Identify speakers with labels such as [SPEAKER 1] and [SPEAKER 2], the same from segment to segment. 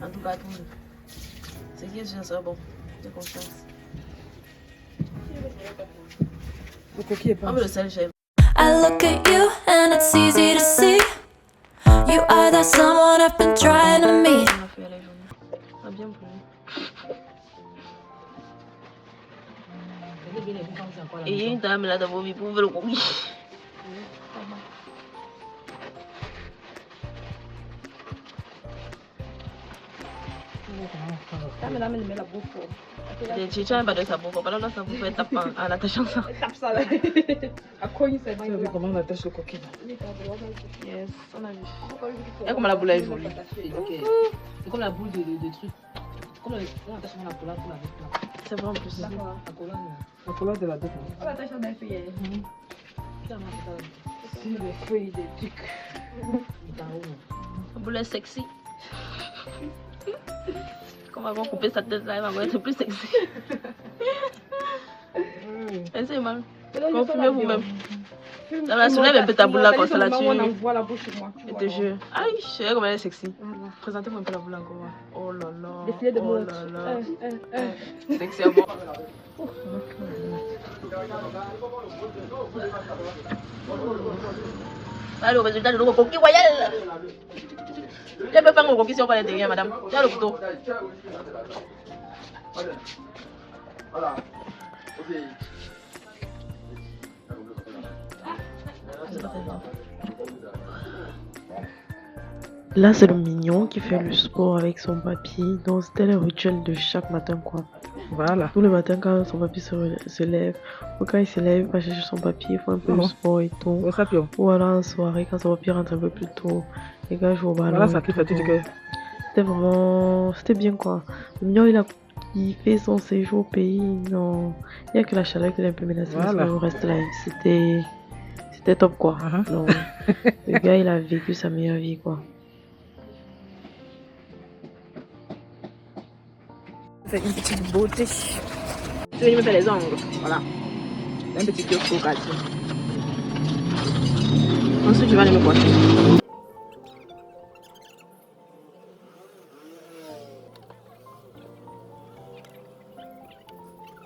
[SPEAKER 1] En tout cas, tout. C'est qui est sûr, c'est bon. J'ai confiance.
[SPEAKER 2] Le coquille est pas.
[SPEAKER 1] On veut le sel, chef.
[SPEAKER 3] I look at you and it's easy to see. You are that someone I've been trying to meet.
[SPEAKER 1] On a fait la journée. On a bien plu. Et il y a une dame là dans vos vies pour ouvrir le coquille. Tu n'as pas de sabot, pas de sabot, tu tapes en attachant ça.
[SPEAKER 2] Tape ça là. À quoi il s'est dit comment on attache le coquille?
[SPEAKER 1] Yes, on a vu. Et comme la boule est jolie.
[SPEAKER 4] C'est comme la boule de truc. Comme on attache la collade pour la mettre là.
[SPEAKER 1] C'est bon en plus.
[SPEAKER 4] La collade.
[SPEAKER 2] La collade de la tête.
[SPEAKER 4] On attache des feuilles.
[SPEAKER 2] Si les feuilles, des trucs.
[SPEAKER 1] La boule est sexy. Comment on va couper sa tête là, elle va être plus sexy. C'est mal. Confirmez vous-même. Ça va soulever un peu ta boule là comme ça là. Je te jure. Aïe, je sais comment elle est sexy. Présentez-moi un peu la boule encore. Oh là là.
[SPEAKER 4] Des filets de
[SPEAKER 1] oh
[SPEAKER 4] mode.
[SPEAKER 1] là là. Sexy à mort. Allez, au résultat de notre coquille royale. Je peux faire mon coquille si on va l'intérieur, madame. Tiens le couteau. Là, c'est le mignon qui fait le sport avec son papy. Donc, c'était le rituel de chaque matin, quoi.
[SPEAKER 2] Voilà.
[SPEAKER 1] Tous les matins, quand son papy se lève, ou quand il se lève, il va chercher son papy, il fait un peu de sport et tout. Ou alors en soirée, quand son papy rentre un peu plus tôt, les gars jouent au ballon.
[SPEAKER 2] Voilà ça qui fait tout que.
[SPEAKER 1] C'était vraiment. C'était bien, quoi. Le mignon, il fait son séjour au pays. Non. Il n'y a que la chaleur qui l'a un peu menacé.
[SPEAKER 2] Voilà.
[SPEAKER 1] Le reste, là, c'était top, quoi. Donc, le gars, il a vécu sa meilleure vie, quoi.
[SPEAKER 2] C'est une petite beauté.
[SPEAKER 1] Tu veux me faire les ongles? Voilà. Un petit kiosque au quartier. Ensuite, tu vas aller me coiffer.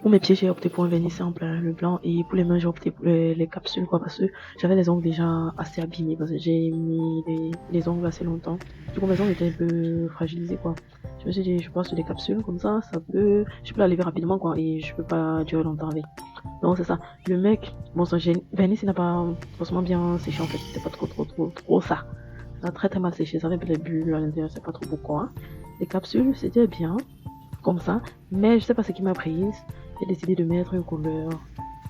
[SPEAKER 1] Pour mes pieds, j'ai opté pour un vernis simple, le blanc, et pour les mains, j'ai opté pour les capsules, quoi, parce que j'avais les ongles déjà assez abîmés, parce que j'ai mis les ongles assez longtemps. Du coup, mes ongles étaient un peu fragilisés, quoi. Je me suis dit, je passe sur des capsules, comme ça, je peux la lever rapidement, quoi, et je peux pas durer longtemps avec. Donc, c'est ça. Le mec, bon, son vernis, il n'a pas forcément bien séché, en fait, c'était pas trop ça. Ça a très mal séché, ça avait des bulles à l'intérieur, c'est pas trop pourquoi. Hein. Les capsules, c'était bien, comme ça, mais je sais pas ce qui m'a prise. J'ai décidé de mettre une couleur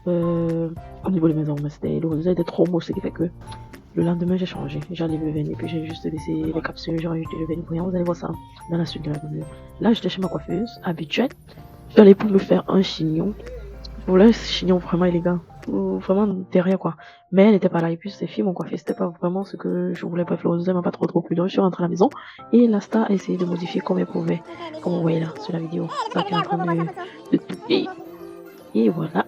[SPEAKER 1] au niveau de mes ongles, mais le résultat était trop moche, ce qui fait que le lendemain j'ai changé, j'ai enlevé le vernis, puis j'ai juste laissé les capsules, j'ai rajouté le vernis pour rien, vous allez voir ça dans la suite de la vidéo. Là j'étais chez ma coiffeuse habituelle, j'allais pour me faire un chignon, voilà un chignon vraiment élégant, vraiment derrière quoi, mais elle n'était pas là, et puis ces filles m'ont coiffé, c'était pas vraiment ce que je voulais, bref le résultat m'a pas trop plu, donc je suis rentrée à la maison, et la star a essayé de modifier comme elle pouvait, comme vous voyez là sur la vidéo, ça qui est en train de toucher, et voilà.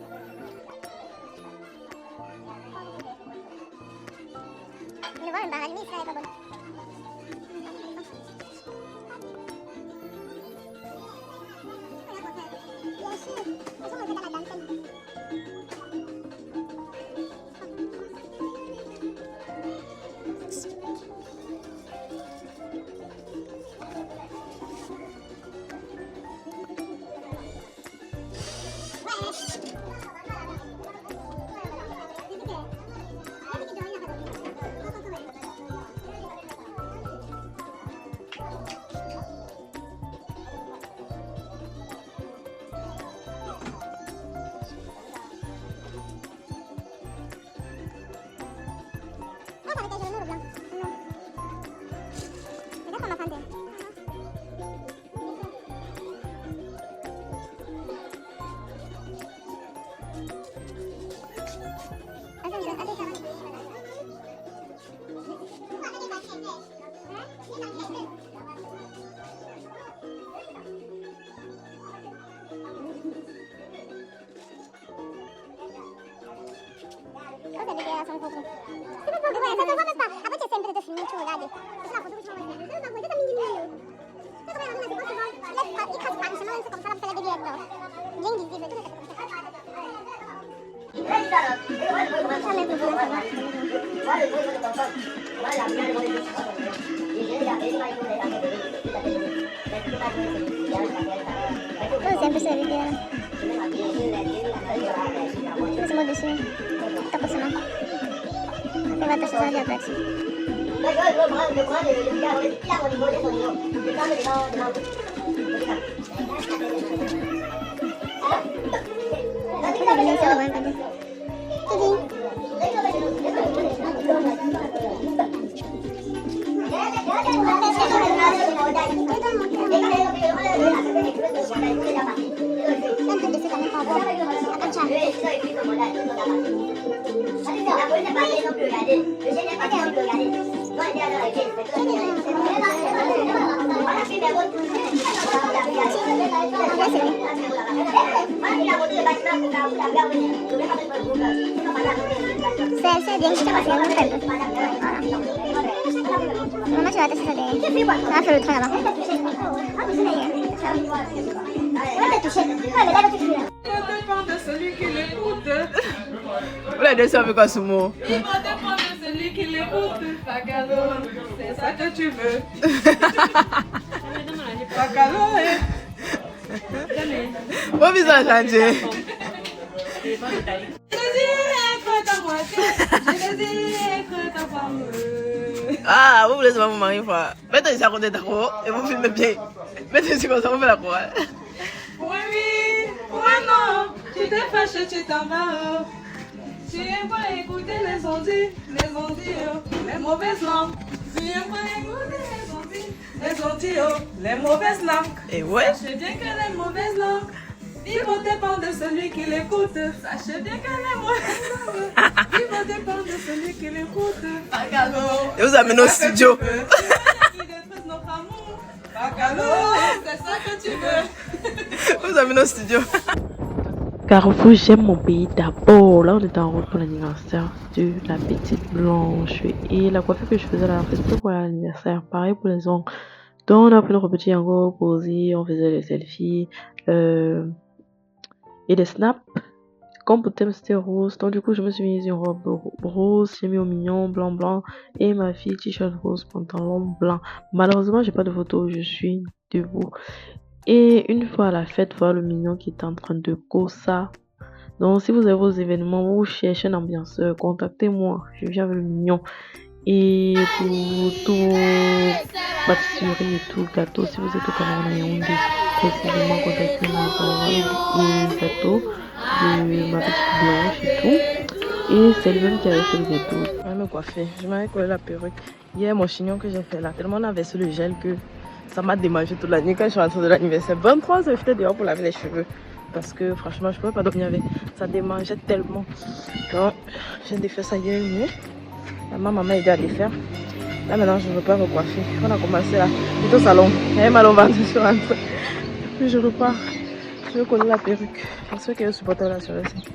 [SPEAKER 1] Cosa vede la Son Goku? Non, non, non, non, non, a voi c'è sempre detto film in ciò, dai. Se no, cosa facciamo?
[SPEAKER 5] Siempre se vivía. Semua di sini. Takut senang. Tapi batas saja berarti. Kita beli sama tadi. Saya dia kita masih nonton. Mama sudah atas tadi. Saya suruh tanya bang.
[SPEAKER 6] Vous la descendez avec quoi ce mot?
[SPEAKER 2] Il va dépendre de celui qui l'écoute. Pagalo, c'est ça que tu veux. Pagalo,
[SPEAKER 6] Mon visage a changé.
[SPEAKER 2] Je désire être ta moitié. Je désire être ta femme.
[SPEAKER 6] Ah, vous voulez savoir mon mari une fois. Mettez ici à côté d'accord et vous filmez bien. Mettez ici comme ça, vous faites la chorale.
[SPEAKER 2] Pour un oui, pour un non, tu t'es fâché, tu t'en vas. Tu aimes pas écouter les ondits, les mauvaises langues. Tu aimes pas écouter les ondits, les mauvaises langues.
[SPEAKER 6] Et ouais.
[SPEAKER 2] Sachez bien que les mauvaises langues vivent dépend de celui qui l'écoute. Sachez bien que les mauvaises langues vivent dépend de celui qui l'écoute. Pagalo.
[SPEAKER 6] Et vous amenez au studio.
[SPEAKER 2] Qui détruisent notre amour. Pagalo, c'est ça que tu veux.
[SPEAKER 6] Vous amenez au studio.
[SPEAKER 1] Carrefour, j'aime mon pays d'abord. Là, on était en route pour l'anniversaire de la petite Blanche. Et la coiffure que je faisais là, c'était pour l'anniversaire. Pareil pour les ongles. Donc, on a pris le petit encore posé, on faisait les selfies et des snaps. Comme pour thème, c'était rose. Donc, du coup, je me suis mis une robe rose. J'ai mis au mignon, blanc. Et ma fille, t-shirt rose, pantalon blanc. Malheureusement, j'ai pas de photo. Je suis debout. Et une fois à la fête, voir le mignon qui est en train de ça. Donc, si vous avez vos événements ou cherchez un ambianceur, contactez-moi. Je viens avec le mignon. Et pour tout pâtisserie et tout gâteau, si vous êtes au Cameroun à Yaoundé, précisément contactez-moi pour avoir le gâteau de ma petite Blanche et tout. Et c'est lui-même qui avait fait le gâteau. Je vais me coiffer. Je m'avais collé la perruque. Hier, mon chignon que j'ai fait là, tellement on a versé le gel que ça m'a démangé toute la nuit quand je suis rentrée de l'anniversaire. 23 heures, j'étais dehors pour laver les cheveux. Parce que franchement, je ne pouvais pas dormir avec. Ça démangeait tellement. Donc, j'ai défait ça hier une nuit. Ma maman m'a aidé à défaire. Là, maintenant, je ne veux pas recoiffer. On a commencé là. J'étais au salon. J'avais mal au ventre, je suis rentrée. Puis je repars. Je vais coller la perruque. J'espère qu'il y a un supporter là sur le site.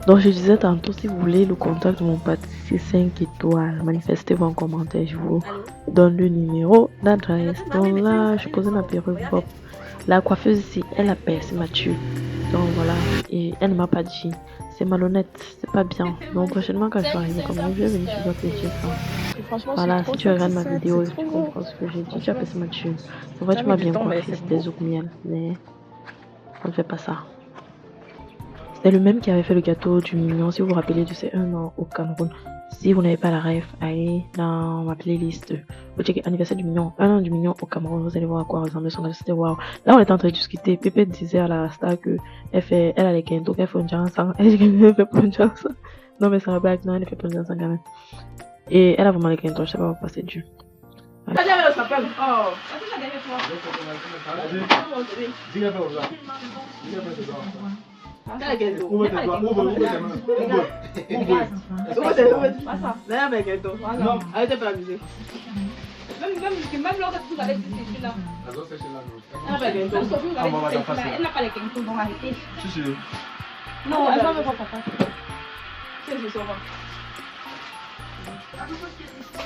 [SPEAKER 1] Donc, je disais tantôt, si vous voulez le contact de mon pâtissier 5 étoiles, manifestez-vous en commentaire. Je vous donne le numéro d'adresse. Donc là, je posais ma perruque Bob. La coiffeuse ici, elle a percé Mathieu. Donc voilà. Et elle ne m'a pas dit. C'est malhonnête, c'est pas bien. Donc prochainement, quand je vais arriver comme je vais venir sur te dire ça. Voilà, si tu regardes ma vidéo, tu comprends ce que j'ai dit. Tu as percé Mathieu. C'est vrai, tu m'as bien coiffé, c'était des miel. Mais on ne fait pas ça. C'est le même qui avait fait le gâteau du mignon. Si vous vous rappelez de ces 1 an au Cameroun. Si vous n'avez pas la ref, allez dans ma playlist. Vous checkez anniversaire du mignon. 1 an du mignon au Cameroun. Vous allez voir à quoi ressemble son gâteau. C'était waouh. Là, on est en train de discuter. Pépé disait à la star que elle a les quintos, qu'elle fait une chanson. Elle fait pas une chanson. Non, mais ça va blague. Non, elle fait pas une chanson quand même. Et elle a vraiment les quintos. Je sais pas pourquoi c'est dur.
[SPEAKER 2] Ça vient avec le sapin. Oh, ça c'est la dernière fois. Quel gâteau? Ouvre tes mains. Là, avec gâteau. Voilà. Arrêtez pas la musique. Même l'autre vous avez dit c'est celui-là. Elle n'a pas les quintos, donc arrêtez. Non, elle va me faire papa. C'est juste ça.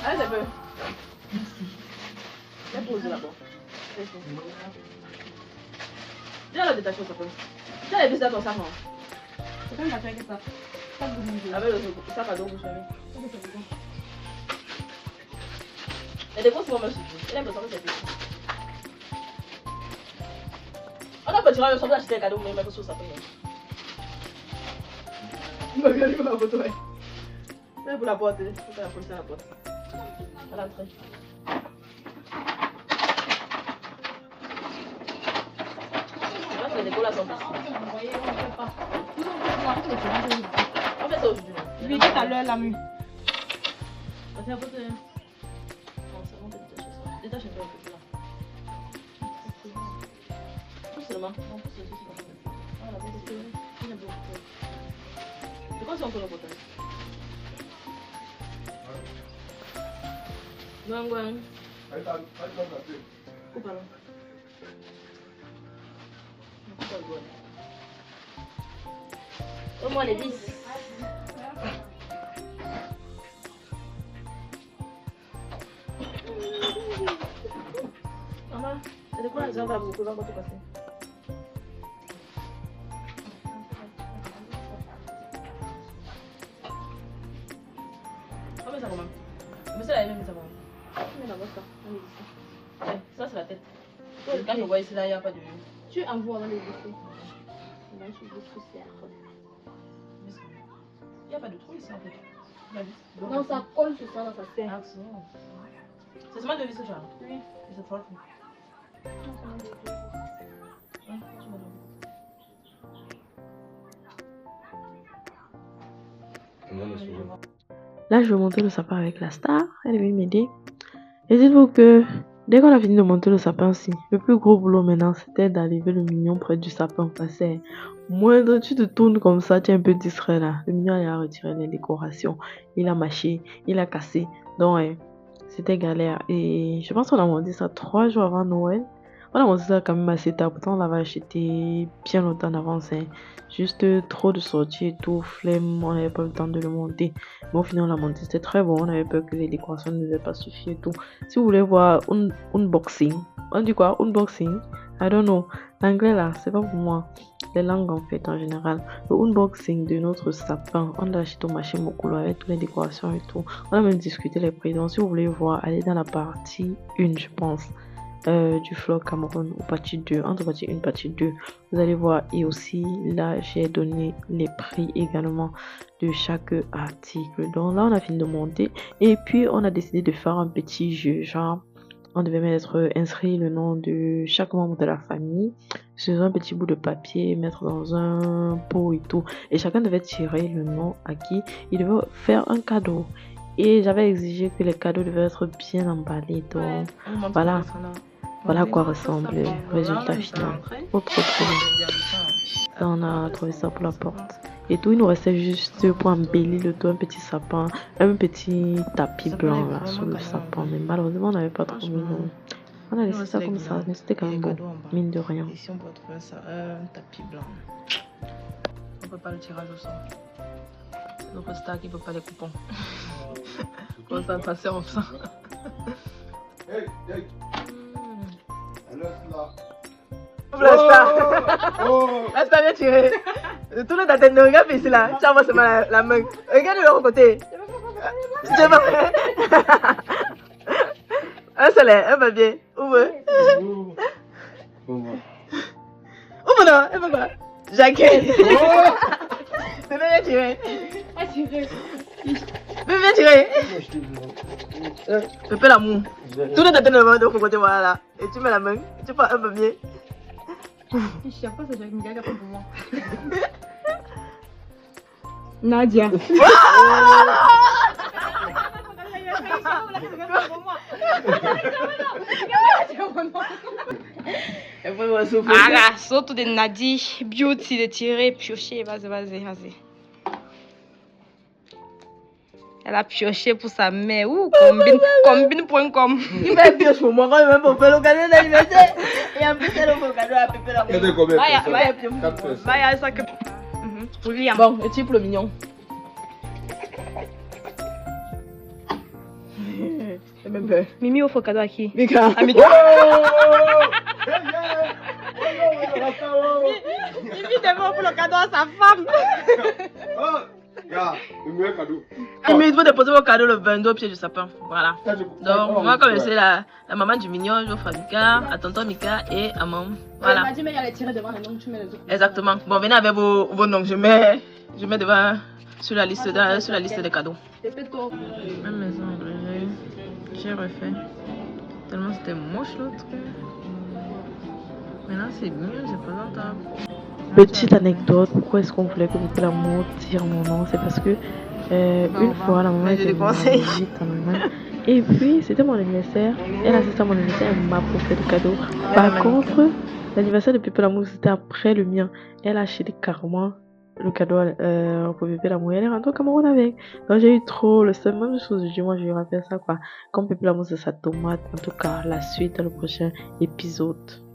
[SPEAKER 2] Allez, c'est peu. Je vais poser là-bas. Déjà la détacher au sapin. Tu as les vis dans ton sac, non? C'est quand même pas fait que ça.
[SPEAKER 6] Avec le sac à dos, vous savez. Et des fois, c'est moi-même, elle aime le sac de cette. On a pas tiré le sac d'acheter des cadeaux, mais même sur sa paye. Il m'a bien lu ma photo. C'est pour la porte, c'est la police à la porte. À l'entrée. Là, c'est les décollations. On fait ça aujourd'hui.
[SPEAKER 2] Je lui ai dit tout à l'heure, la mue.
[SPEAKER 6] On fait un peu de... Non, c'est bon, détache un peu là. Pousse seulement. Non, pousse aussi. Voilà, c'est quoi si on peut le potage? Gouin, gouin. Coupe alors. Coupe alors, gouin. Au moins les vis. Maman, c'est de quoi les gens va beaucoup là quand tu passes? Comment ça comment? Mais c'est la même ça comment? Mais là-bas ça, on est ici. Ouais, ça c'est la tête. Quand je vois ici là, il n'y a pas de...
[SPEAKER 2] Tu envoies avant les bosser. Là, je suis juste c'est
[SPEAKER 6] Il n'y a pas de trou ici en fait.
[SPEAKER 2] non, ça colle sur ça, là, ça sert.
[SPEAKER 6] Ah, c'est seulement de vis ce genre?
[SPEAKER 2] Oui.
[SPEAKER 6] Et c'est trop.
[SPEAKER 1] Là, je vais monter le sapin avec la star. Elle est venue m'aider. Et dites-vous que dès qu'on a fini de monter le sapin-ci, le plus gros boulot maintenant, c'était d'arriver le mignon près du sapin. Parce que moindre tu te tournes comme ça, tu es un peu distrait là. Le mignon, il a retiré les décorations. Il a mâché, il a cassé. Donc, c'était galère. Et je pense qu'on a monté ça 3 jours avant Noël. On a monté ça quand même assez tard. Pourtant, on l'avait acheté bien longtemps en avance. Juste trop de sorties et tout, flemme, on n'avait pas le temps de le monter. Mais au final, on l'a monté, c'était très bon. On avait peur que les décorations ne devaient pas suffire et tout. Si vous voulez voir un unboxing, on dit quoi? Unboxing? I don't know. L'anglais là, c'est pas pour moi. Les langues en fait, en général. Le unboxing de notre sapin, on l'a acheté au marché Mokolo avec toutes les décorations et tout. On a même discuté les prix. Donc, si vous voulez voir, allez dans la partie 1, je pense. Du Vlog Cameroun ou partie 2, entre partie 1 partie 2, vous allez voir. Et aussi là j'ai donné les prix également de chaque article. Donc là on a fini de monter et puis on a décidé de faire un petit jeu, genre on devait mettre inscrit le nom de chaque membre de la famille sur un petit bout de papier, mettre dans un pot et tout, et chacun devait tirer le nom à qui il devait faire un cadeau. Et j'avais exigé que les cadeaux devaient être bien emballés. Donc voilà. Voilà à quoi ressemble le résultat final. On a trouvé ça pour la porte. Et tout, il nous restait juste pour embellir le tout, un petit sapin, un petit tapis blanc là sur le sapin. Mais malheureusement, on n'avait pas trop mis. On a laissé ça comme ça, mais c'était quand même bon, mine de rien.
[SPEAKER 6] Ici, on peut trouver ça, un tapis blanc. On peut pas le tirage au sort. C'est notre star qui peut pas les coupons. Concentration en ça. La star bien tiré. Tourne ta tête, ne regarde ici là. Tu envoies seulement la main. Regarde de l'autre côté. C'est pas vrai. Un soleil, un papier. Ouvre. Ouvre non, elle fait quoi? Jaquette. C'est bien tiré. Bien tiré. Fais l'amour. Tourne ta tête de l'autre côté, voilà. Et tu mets la main. Tu prends un papier.
[SPEAKER 2] Je sais pas, c'est une gaga pour moi. Nadia. Ah, surtout de Nadi, beauty de tirer, piocher, vas-y. Elle a pioché pour sa mère. Ouh, combine.com.
[SPEAKER 6] Il m'a pioché pour moi quand même pour faire le cadeau d'anniversaire. Et en plus, elle offre le cadeau à Pépé la Bon, le type le mignon. J'ai même peur.
[SPEAKER 2] Mimi offre cadeau à qui?
[SPEAKER 6] Mika.
[SPEAKER 2] À Mika. Mimi devait offrir le cadeau à sa femme.
[SPEAKER 6] Mais il faut déposer vos cadeaux le 22 au pied du sapin. Voilà. Donc, moi, comme je suis la maman du mignon, je offre à Mika, à tonton Mika et à maman. Voilà.
[SPEAKER 2] Elle m'a dit, mais il y a les tirés devant les noms, tu mets les autres.
[SPEAKER 6] Exactement. Bon, venez avec vos noms. Je mets devant sur la liste des cadeaux. Même maison, j'ai refait. Tellement c'était moche l'autre. Maintenant c'est mieux, c'est présentable.
[SPEAKER 1] Petite anecdote, pourquoi est-ce qu'on voulait que Pépé l'amour tire mon nom? C'est parce que une fois la maman était visite à maman. Et puis c'était mon anniversaire. Elle assistait à mon anniversaire, elle m'a offert des cadeaux. Par contre, l'anniversaire de Pépé l'amour c'était après le mien. Elle a acheté carrément le cadeau pour Pépé l'amour. Elle est rentrée au Cameroun avec. Donc j'ai eu trop le seul, même chose. Je dis moi je vais faire ça quoi. Comme Pépé l'amour c'est sa tomate. En tout cas la suite dans le prochain épisode.